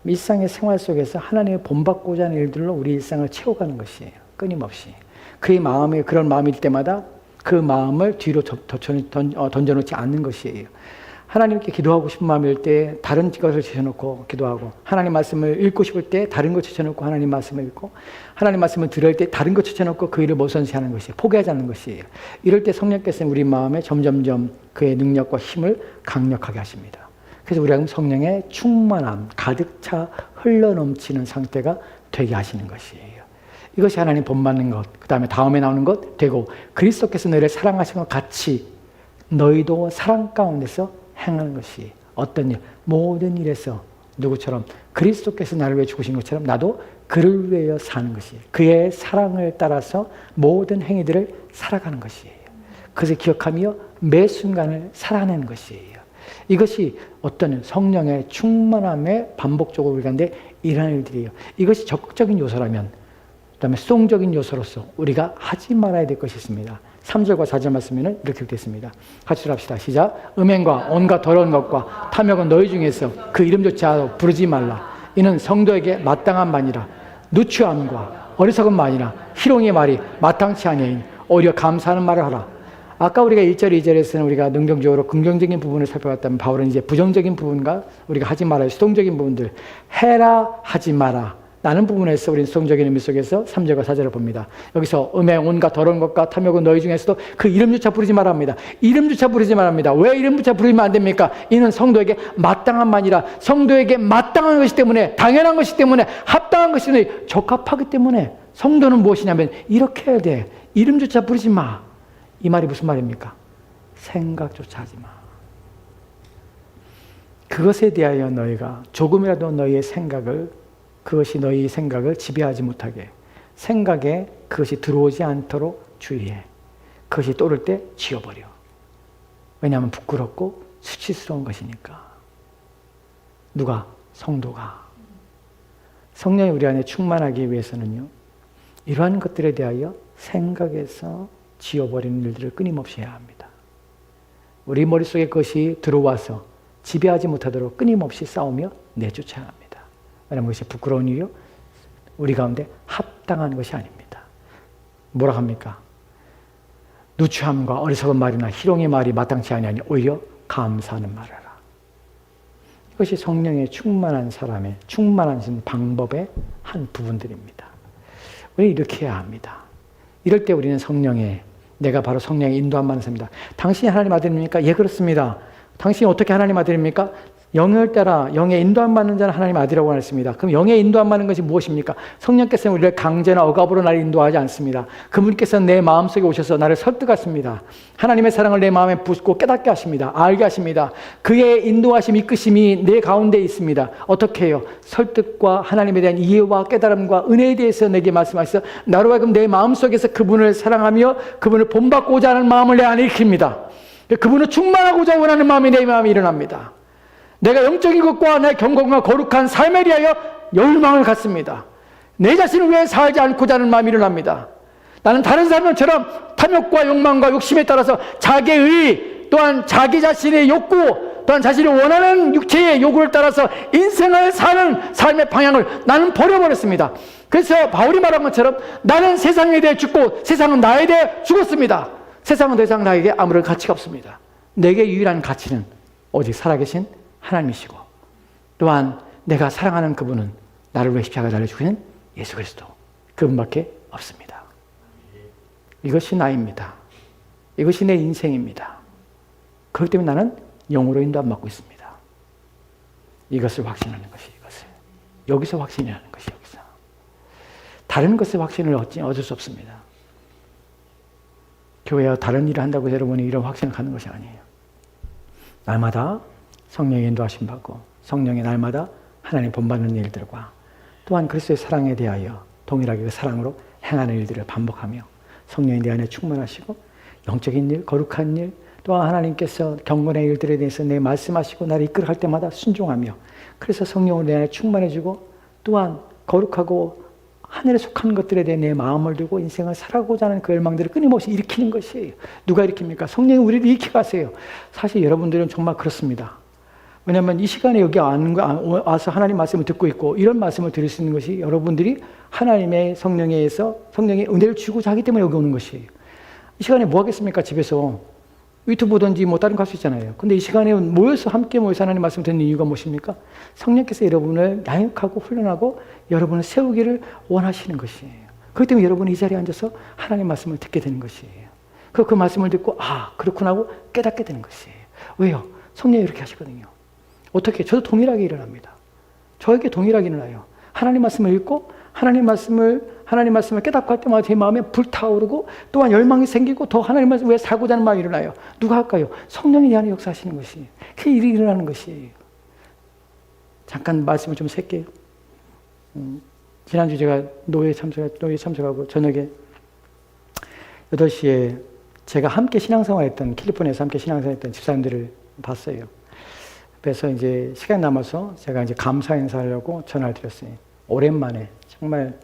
일상의 생활 속에서 하나님을 본받고자 하는 일들로 우리 일상을 채워가는 것이에요. 끊임없이. 그의 마음에 그런 마음일 때마다 그 마음을 뒤로 던져놓지 않는 것이에요. 하나님께 기도하고 싶은 마음일 때 다른 것을 제쳐놓고 기도하고, 하나님 말씀을 읽고 싶을 때 다른 것 제쳐놓고 하나님 말씀을 읽고, 하나님 말씀을 들을 때 다른 것 제쳐놓고 그 일을 모선시하는 것이에요. 포기하지 않는 것이에요. 이럴 때 성령께서는 우리 마음에 점점점 그의 능력과 힘을 강력하게 하십니다. 그래서 우리가 성령의 충만함, 가득 차 흘러넘치는 상태가 되게 하시는 것이에요. 이것이 하나님 본받는 것, 그 다음에 다음에 나오는 것 되고, 그리스도께서 너희를 사랑하신 것 같이 너희도 사랑 가운데서 행하는 것이 어떤 일, 모든 일에서 누구처럼 그리스도께서 나를 위해 죽으신 것처럼 나도 그를 위하여 사는 것이에요. 그의 사랑을 따라서 모든 행위들을 살아가는 것이에요. 그것을 기억하며 매 순간을 살아내는 것이에요. 이것이 어떤 성령의 충만함에 반복적으로 우리 가운데 일하는 일들이에요. 이것이 적극적인 요소라면, 그 다음에 수동적인 요소로서 우리가 하지 말아야 될 것이 있습니다. 3절과 4절 말씀에는 이렇게 되어 있습니다. 같이 합시다. 시작. 음행과 온갖 더러운 것과 탐욕은 너희 중에서 그 이름조차 부르지 말라. 이는 성도에게 마땅한 말이라. 누추함과 어리석은 말이나 희롱의 말이 마땅치 아니하니 오히려 감사하는 말을 하라. 아까 우리가 1절, 2절에서는 우리가 능동적으로 긍정적인 부분을 살펴봤다면 바울은 이제 부정적인 부분과 우리가 하지 말아야 수동적인 부분들, 해라 하지 마라 라는 부분에서 우리는 수동적인 의미 속에서 3절과 4절을 봅니다. 여기서 음행, 온갖 더러운 것과 탐욕은 너희 중에서도 그 이름조차 부르지 말합니다. 이름조차 부르지 말합니다. 왜 이름조차 부르면 안 됩니까? 이는 성도에게 마땅한 말이라. 성도에게 마땅한 것이기 때문에, 당연한 것이기 때문에, 합당한 것이기 때문에, 적합하기 때문에 성도는 무엇이냐면 이렇게 해야 돼. 이름조차 부르지 마. 이 말이 무슨 말입니까? 생각조차 하지 마. 그것에 대하여 너희가 조금이라도 너희의 생각을, 그것이 너희 생각을 지배하지 못하게, 생각에 그것이 들어오지 않도록 주의해. 그것이 떠오를 때 지워버려. 왜냐하면 부끄럽고 수치스러운 것이니까. 누가? 성도가. 성령이 우리 안에 충만하기 위해서는요, 이러한 것들에 대하여 생각해서 지워버리는 일들을 끊임없이 해야 합니다. 우리 머릿속에 그것이 들어와서 지배하지 못하도록 끊임없이 싸우며 내쫓아야 합니다. 왜냐하면 그것이 부끄러운 일이요, 우리 가운데 합당한 것이 아닙니다. 뭐라 합니까? 누추함과 어리석은 말이나 희롱의 말이 마땅치 아니하니 오히려 감사하는 말을 하라. 이것이 성령에 충만한 사람의 충만하신 방법의 한 부분들입니다. 우리 이렇게 해야 합니다. 이럴 때 우리는 성령에, 내가 바로 성령의 인도함 받는 사람입니다. 당신이 하나님 아들입니까? 예, 그렇습니다. 당신이 어떻게 하나님 아들입니까? 영을 따라 영의 인도함 받는 자는 하나님 아들이라고 했습니다. 그럼 영의 인도함 받는 것이 무엇입니까? 성령께서는 우리를 강제나 억압으로 나를 인도하지 않습니다. 그분께서는 내 마음속에 오셔서 나를 설득하십니다. 하나님의 사랑을 내 마음에 붓고 깨닫게 하십니다. 알게 하십니다. 그의 인도하심, 이끄심이 내 가운데 있습니다. 어떻게 해요? 설득과 하나님에 대한 이해와 깨달음과 은혜에 대해서 내게 말씀하셔서 나로 하여금 내 마음속에서 그분을 사랑하며 그분을 본받고자 하는 마음을 내 안에 일으킵니다. 그분을 충만하고자 원하는 마음이 내 마음에 일어납니다. 내가 영적인 것과 내 경건과 거룩한 삶에 대하여 열망을 갖습니다. 내 자신을 위해 살지 않고자 하는 마음이 일어납니다. 나는 다른 사람처럼 탐욕과 욕망과 욕심에 따라서 자기의 의, 또한 자기 자신의 욕구, 또한 자신이 원하는 육체의 요구를 따라서 인생을 사는 삶의 방향을 나는 버려버렸습니다. 그래서 바울이 말한 것처럼 나는 세상에 대해 죽고 세상은 나에 대해 죽었습니다. 세상은 더 이상 나에게 아무런 가치가 없습니다. 내게 유일한 가치는 오직 살아계신 하나님이시고, 또한 내가 사랑하는 그분은 나를 위해 십자가에 달려 죽으신 예수 그리스도, 그분밖에 없습니다. 이것이 나입니다. 이것이 내 인생입니다. 그렇기 때문에 나는 영으로 인도함 받고 있습니다. 이것을 확신하는 것이, 이것을 여기서 확신이라는 것이, 여기서 다른 것의 확신을 얻을 수 없습니다. 교회와 다른 일을 한다고 해서 여러분이 이런 확신을 갖는 것이 아니에요. 날마다 성령의 인도하심 받고 성령의 날마다 하나님 본받는 일들과 또한 그리스도의 사랑에 대하여 동일하게 그 사랑으로 행하는 일들을 반복하며 성령이 내 안에 충만하시고 영적인 일, 거룩한 일, 또한 하나님께서 경건의 일들에 대해서 내 말씀하시고 나를 이끌어갈 때마다 순종하며, 그래서 성령으로 내 안에 충만해지고 또한 거룩하고 하늘에 속한 것들에 대해 내 마음을 두고 인생을 살아가고자 하는 그 열망들을 끊임없이 일으키는 것이에요. 누가 일으킵니까? 성령이 우리를 일으켜 가세요. 사실 여러분들은 정말 그렇습니다. 왜냐하면 이 시간에 여기 와서 하나님 말씀을 듣고 있고 이런 말씀을 들을 수 있는 것이 여러분들이 하나님의 성령에 의해서 성령의 은혜를 주고자 하기 때문에 여기 오는 것이에요. 이 시간에 뭐 하겠습니까? 집에서 유튜브 보든지 뭐 다른 거 할 수 있잖아요. 근데 이 시간에 함께 모여서 하나님 말씀 듣는 이유가 무엇입니까? 성령께서 여러분을 양육하고 훈련하고 여러분을 세우기를 원하시는 것이에요. 그렇기 때문에 여러분이 이 자리에 앉아서 하나님 말씀을 듣게 되는 것이에요. 그 말씀을 듣고 아, 그렇구나 하고 깨닫게 되는 것이에요. 왜요? 성령이 이렇게 하시거든요. 어떻게? 저도 동일하게 일어납니다. 저에게 동일하게 일어나요. 하나님 말씀을 읽고 하나님 말씀을 깨닫고 할 때마다 제 마음에 불타오르고 또한 열망이 생기고 더 하나님 말씀을 위해 살고자 하는 마음이 일어나요. 누가 할까요? 성령이 내 안에 역사하시는 것이에요. 그 일이 일어나는 것이에요. 잠깐 말씀을 좀 셀게요. 지난주 제가 노예 참석하고 저녁에 8시에 제가 함께 신앙생활했던, 캘리포니아에서 함께 신앙생활했던 집사님들을 봤어요. 그래서 이제 시간이 남아서 제가 이제 감사 인사하려고 전화를 드렸어요. 오랜만에, 정말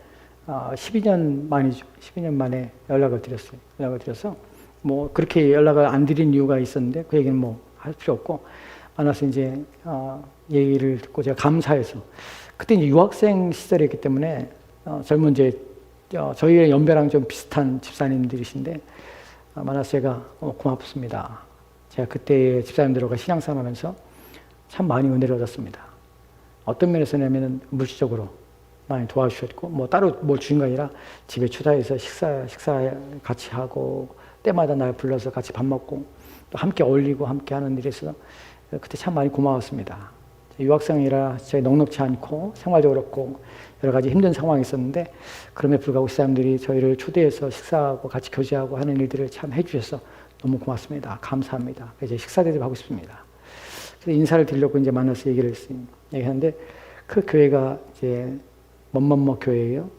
12년 만에 연락을 드려서 뭐 그렇게 연락을 안 드린 이유가 있었는데 그 얘기는 뭐 할 필요 없고, 만나서 이제 얘기를 듣고 제가 감사해서, 그때 이제 유학생 시절이었기 때문에 젊은 이제 저희의 연배랑 좀 비슷한 집사님들이신데 만나서 제가 고맙습니다. 제가 그때 집사님들과 신앙생활하면서 참 많이 은혜를 얻었습니다. 어떤 면에서냐면은 물질적으로 많이 도와주셨고, 뭐 따로 뭘 주신 거 아니라 집에 초대해서 식사 같이 하고 때마다 날 불러서 같이 밥 먹고 또 함께 어울리고 함께 하는 일에 있어서 그때 참 많이 고마웠습니다. 유학생이라 저희 넉넉지 않고 생활도 그렇고 여러 가지 힘든 상황이 있었는데 그럼에도 불구하고 사람들이 저희를 초대해서 식사하고 같이 교제하고 하는 일들을 참 해주셔서 너무 고맙습니다. 감사합니다. 이제 식사 대접하고 싶습니다. 그래서 인사를 드리려고 이제 만나서 얘기하는데 그 교회가 이제 뭐뭐뭐 교회예요.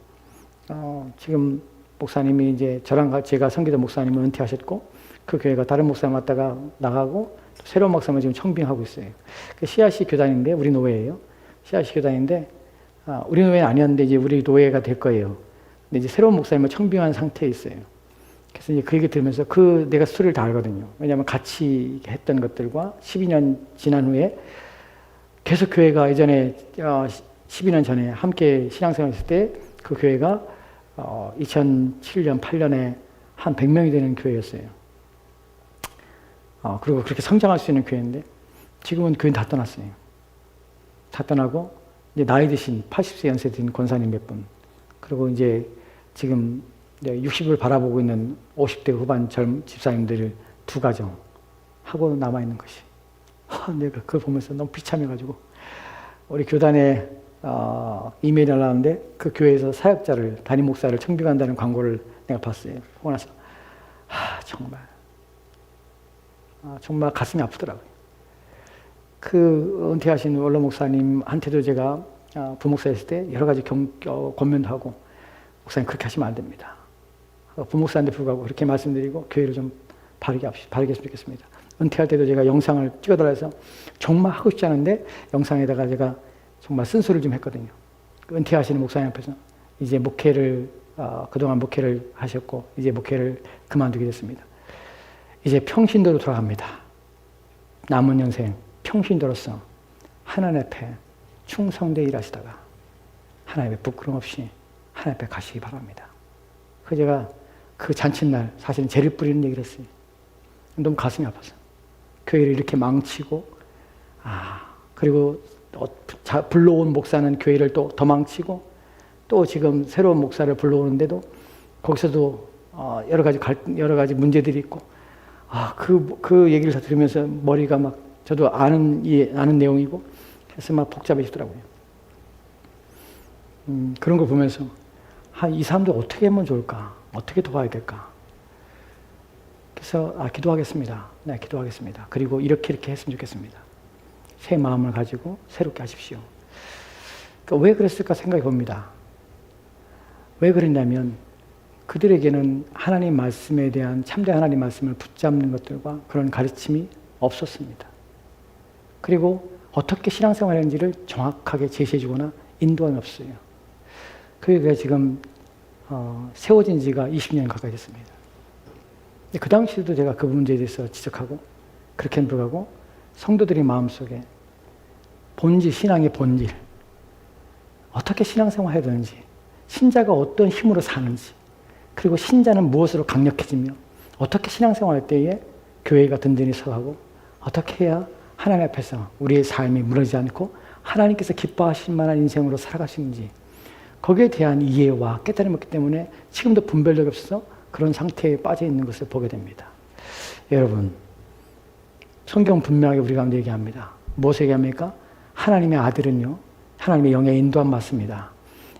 지금 목사님이 이제 저랑 제가 섬기던 목사님은 은퇴하셨고 그 교회가 다른 목사님 왔다가 나가고 또 새로운 목사님을 지금 청빙하고 있어요. 그 CRC 교단인데 우리 노예예요. CRC 교단인데 우리 노예는 아니었는데 이제 우리 노예가 될 거예요. 근데 이제 새로운 목사님을 청빙한 상태에 있어요. 그래서 이제 그 얘기 들으면서 내가 스토리를 다 알거든요. 왜냐하면 같이 했던 것들과 12년 지난 후에 계속 교회가 예전에 12년 전에 함께 신앙생활 했을 때 그 교회가 2007년, 8년에 한 100명이 되는 교회였어요. 그리고 그렇게 성장할 수 있는 교회인데 지금은 교회는 다 떠났어요. 다 떠나고 이제 나이 드신 80세 연세 든 권사님 몇 분, 그리고 이제 지금 60을 바라보고 있는 50대 후반 젊은 집사님들을 2가정 하고 남아있는 것이, 내가 그걸 보면서 너무 비참해가지고 우리 교단에 이메일이 날라왔는데 그 교회에서 사역자를, 담임 목사를 청빙한다는 광고를 내가 봤어요. 보고 나서 정말 가슴이 아프더라고요. 그 은퇴하신 원로 목사님한테도 제가 부목사였을 때 여러 가지 권면도 하고, 목사님 그렇게 하시면 안 됩니다. 부목사한테 불구하고 그렇게 말씀드리고 교회를 좀 바르게 했으면 좋겠습니다. 은퇴할 때도 제가 영상을 찍어달라 해서 정말 하고 싶지 않은데 영상에다가 제가 정말 쓴소리를 좀 했거든요. 은퇴하시는 목사님 앞에서 이제 목회를 그동안 목회를 하셨고 이제 목회를 그만두게 됐습니다. 이제 평신도로 돌아갑니다. 남은 인생 평신도로서 하나님 앞에 충성되게 일하시다가 하나님의 부끄럼 없이 하나님 앞에 가시기 바랍니다. 제가 그 잔칫날 사실은 재를 뿌리는 얘기를 했어요. 너무 가슴이 아파서. 교회를 이렇게 망치고, 그리고 불러온 목사는 교회를 또 더 망치고, 또 지금 새로운 목사를 불러오는데도 거기서도 여러 가지 문제들이 있고, 그 얘기를 다 들으면서 머리가 막, 저도 아는 내용이고, 해서 막 복잡해지더라고요. 그런 거 보면서, 이 사람들 어떻게 하면 좋을까? 어떻게 도와야 될까? 그래서, 기도하겠습니다. 네, 기도하겠습니다. 그리고 이렇게 했으면 좋겠습니다. 새 마음을 가지고 새롭게 하십시오. 그러니까 왜 그랬을까 생각해 봅니다. 왜 그랬냐면, 그들에게는 하나님 말씀에 대한 참된 하나님 말씀을 붙잡는 것들과 그런 가르침이 없었습니다. 그리고 어떻게 신앙생활을 하는지를 정확하게 제시해주거나 인도함이 없어요. 그게 지금 세워진 지가 20년 가까이 됐습니다. 그 당시에도 제가 그 문제에 대해서 지적하고, 그렇게는 불구하고 성도들의 마음속에 신앙의 본질, 어떻게 신앙생활을 해야 되는지, 신자가 어떤 힘으로 사는지, 그리고 신자는 무엇으로 강력해지며 어떻게 신앙생활할 때에 교회가 든든히 서가고 어떻게 해야 하나님 앞에서 우리의 삶이 무너지지 않고 하나님께서 기뻐하실 만한 인생으로 살아가시는지, 거기에 대한 이해와 깨달음이 없기 때문에 지금도 분별력이 없어서 그런 상태에 빠져 있는 것을 보게 됩니다. 여러분, 성경 분명하게 우리 가운데 얘기합니다. 무엇을 얘기합니까? 하나님의 아들은요, 하나님의 영의 인도함 받습니다.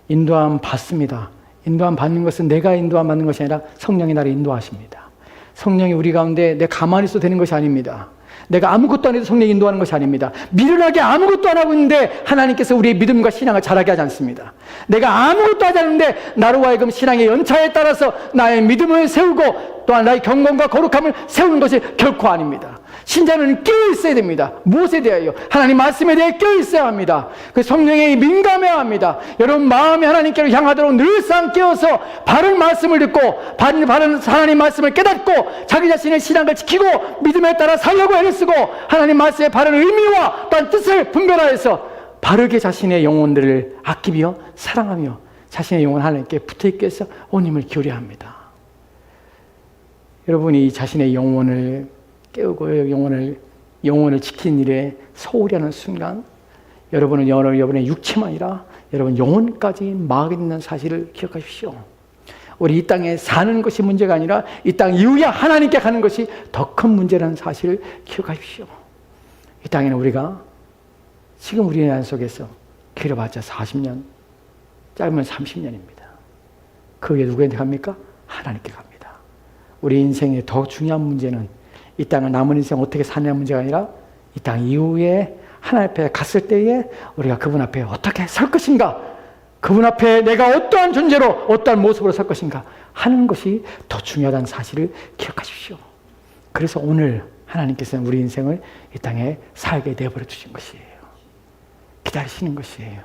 인도함 받습니다. 인도함 받는 것은 내가 인도함 받는 것이 아니라 성령이 나를 인도하십니다. 성령이 우리 가운데 내 가만히 있어도 되는 것이 아닙니다. 내가 아무것도 안 해도 성령이 인도하는 것이 아닙니다. 미련하게 아무것도 안 하고 있는데 하나님께서 우리의 믿음과 신앙을 자라게 하지 않습니다. 내가 아무것도 하지 않는데 나로 하여금 신앙의 연차에 따라서 나의 믿음을 세우고 또한 나의 경건과 거룩함을 세우는 것이 결코 아닙니다. 신자는 깨어있어야 됩니다. 무엇에 대하여? 하나님 말씀에 대해 깨어있어야 합니다. 그 성령에 민감해야 합니다. 여러분 마음이 하나님께로 향하도록 늘상 깨어서 바른 말씀을 듣고 바른 하나님 말씀을 깨닫고 자기 자신의 신앙을 지키고 믿음에 따라 살려고 애를 쓰고 하나님 말씀의 바른 의미와 또한 뜻을 분별하여서 바르게 자신의 영혼들을 아끼며 사랑하며 자신의 영혼 하나님께 붙어있게 해서 온 힘을 기울여야 합니다. 여러분이 자신의 영혼을 깨우고 영혼을 지키는 일에 소홀히 하는 순간 여러분은 여러분의 육체만 아니라 여러분 영혼까지 망하게 된다는 사실을 기억하십시오. 우리 이 땅에 사는 것이 문제가 아니라 이 땅 이후에 하나님께 가는 것이 더 큰 문제라는 사실을 기억하십시오. 이 땅에는 우리가 지금 우리의 안 속에서 길어봤자 40년, 짧으면 30년입니다. 그게 누구한테 갑니까? 하나님께 갑니다. 우리 인생의 더 중요한 문제는 이 땅을 남은 인생 어떻게 사냐는 문제가 아니라 이 땅 이후에 하나님 앞에 갔을 때에 우리가 그분 앞에 어떻게 설 것인가, 그분 앞에 내가 어떠한 존재로 어떠한 모습으로 설 것인가 하는 것이 더 중요하다는 사실을 기억하십시오. 그래서 오늘 하나님께서는 우리 인생을 이 땅에 살게 내버려 주신 것이에요. 기다리시는 것이에요.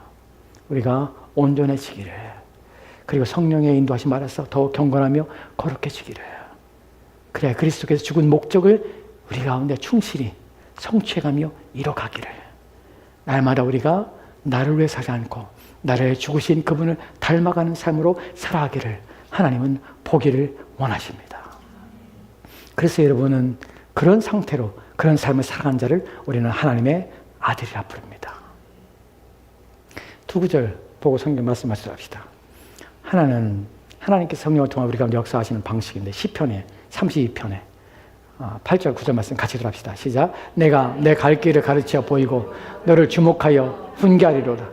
우리가 온전해지기를. 그리고 성령의 인도하심 알아서 더욱 경건하며 거룩해지기를. 그래 그리스도께서 죽은 목적을 우리 가운데 충실히 성취해가며 이뤄가기를. 날마다 우리가 나를 위해 살지 않고 나를 위해 죽으신 그분을 닮아가는 삶으로 살아가기를 하나님은 보기를 원하십니다. 그래서 여러분은 그런 상태로 그런 삶을 살아가는 자를 우리는 하나님의 아들이라 부릅니다. 두 구절 보고 성경 말씀하시도록 합시다. 하나는 하나님께서 성령을 통해 우리 가운데 역사하시는 방식인데 시편에 32편에 8절 9절 말씀 같이 들어갑시다. 시작. 내가 내 갈 길을 가르쳐 보이고 너를 주목하여 훈계하리로다.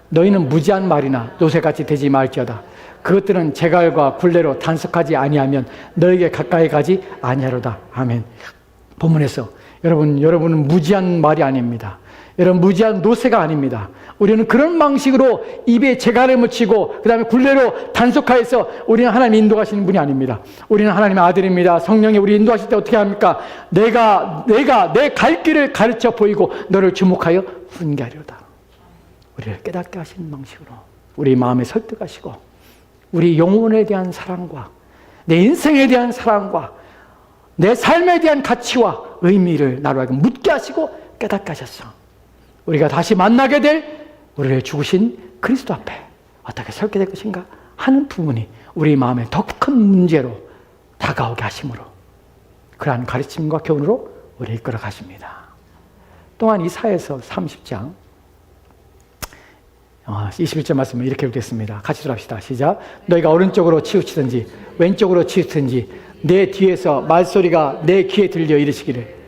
너희는 무지한 말이나 노새같이 되지 말지어다. 그것들은 제갈과 굴레로 단속하지 아니하면 너에게 가까이 가지 아니하로다. 아멘. 본문에서 여러분은 무지한 말이 아닙니다. 여러분 무지한 노새가 아닙니다. 우리는 그런 방식으로 입에 제갈을 묻히고 그 다음에 굴레로 단속하여서 우리는 하나님 인도하시는 분이 아닙니다. 우리는 하나님의 아들입니다. 성령이 우리 인도하실 때 어떻게 합니까? 내가 내 갈 길을 가르쳐 보이고 너를 주목하여 훈계하리로다. 우리를 깨닫게 하시는 방식으로 우리 마음에 설득하시고 우리 영혼에 대한 사랑과 내 인생에 대한 사랑과 내 삶에 대한 가치와 의미를 나로 하여금 묻게 하시고 깨닫게 하셨어. 우리가 다시 만나게 될 우리를 죽으신 그리스도 앞에 어떻게 설게 될 것인가 하는 부분이 우리 마음에 더 큰 문제로 다가오게 하심으로 그러한 가르침과 교훈으로 우리를 이끌어 가십니다. 또한 이사야서 30장 21절 말씀을 이렇게 읽겠습니다. 같이 들어갑시다. 시작. 너희가 오른쪽으로 치우치든지 왼쪽으로 치우치든지 내 뒤에서 말소리가 내 귀에 들려 이르시기를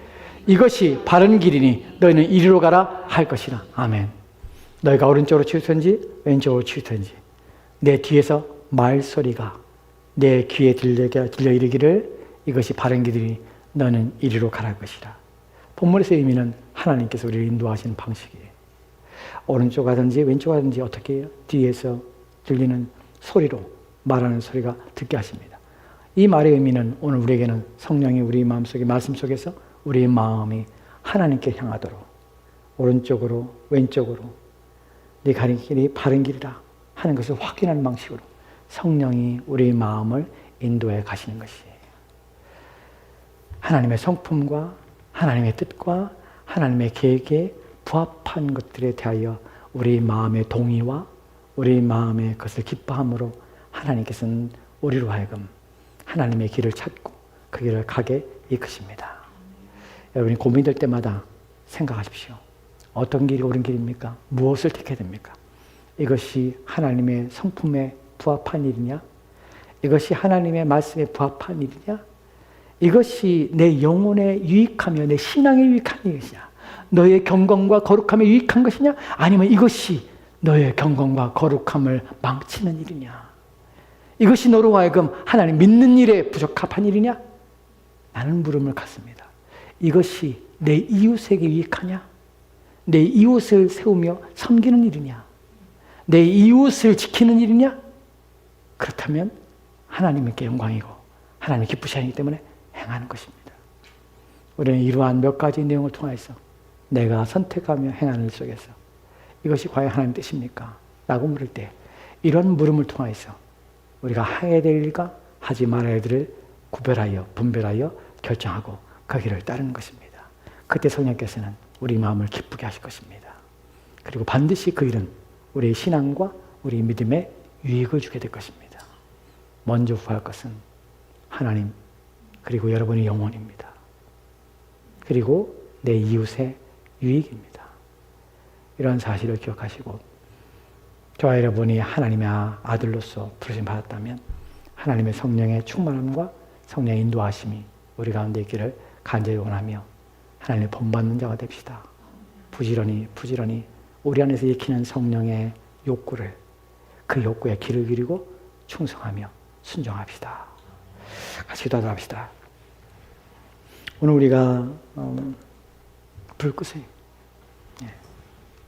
이것이 바른 길이니 너희는 이리로 가라 할 것이라. 아멘. 너희가 오른쪽으로 치우든지 왼쪽으로 치우든지 내 뒤에서 말소리가 내 귀에 들려 이르기를 이것이 바른 길이니 너는 이리로 가라 할 것이라. 본문에서의 의미는 하나님께서 우리를 인도하시는 방식이에요. 오른쪽 가든지 왼쪽 가든지 어떻게 해요? 뒤에서 들리는 소리로 말하는 소리가 듣게 하십니다. 이 말의 의미는 오늘 우리에게는 성령이 우리 마음속에 말씀 속에서 우리의 마음이 하나님께 향하도록 오른쪽으로 왼쪽으로 네 가는 길이 바른 길이라 하는 것을 확인하는 방식으로 성령이 우리의 마음을 인도해 가시는 것이에요. 하나님의 성품과 하나님의 뜻과 하나님의 계획에 부합한 것들에 대하여 우리 마음의 동의와 우리 마음의 것을 기뻐함으로 하나님께서는 우리로 하여금 하나님의 길을 찾고 그 길을 가게 이끄십니다. 여러분이 고민될 때마다 생각하십시오. 어떤 길이 옳은 길입니까? 무엇을 택해야 됩니까? 이것이 하나님의 성품에 부합한 일이냐? 이것이 하나님의 말씀에 부합한 일이냐? 이것이 내 영혼에 유익하며 내 신앙에 유익한 일이냐? 너의 경건과 거룩함에 유익한 것이냐? 아니면 이것이 너의 경건과 거룩함을 망치는 일이냐? 이것이 너로 하여금 하나님 믿는 일에 부적합한 일이냐? 나는 물음을 갖습니다. 이것이 내 이웃에게 유익하냐? 내 이웃을 세우며 섬기는 일이냐? 내 이웃을 지키는 일이냐? 그렇다면 하나님께 영광이고 하나님 기쁘시기 때문에 행하는 것입니다. 우리는 이러한 몇 가지 내용을 통해서 내가 선택하며 행하는 일 속에서 이것이 과연 하나님 뜻입니까? 라고 물을 때 이런 물음을 통해서 우리가 해야 될 일과 하지 말아야 될 일을 구별하여 분별하여 결정하고 그 길을 따르는 것입니다. 그때 성령께서는 우리 마음을 기쁘게 하실 것입니다. 그리고 반드시 그 일은 우리의 신앙과 우리 믿음에 유익을 주게 될 것입니다. 먼저 구할 것은 하나님 그리고 여러분의 영혼입니다. 그리고 내 이웃의 유익입니다. 이런 사실을 기억하시고 저와 여러분이 하나님의 아들로서 부르심 받았다면 하나님의 성령의 충만함과 성령의 인도하심이 우리 가운데 있기를 간절히 원하며 하나님의 본받는 자가 됩시다. 부지런히 우리 안에서 익히는 성령의 욕구를 그 욕구에 귀를 기울이고 충성하며 순종합시다. 같이 기도하도록 합시다. 오늘 우리가 불 끄세요.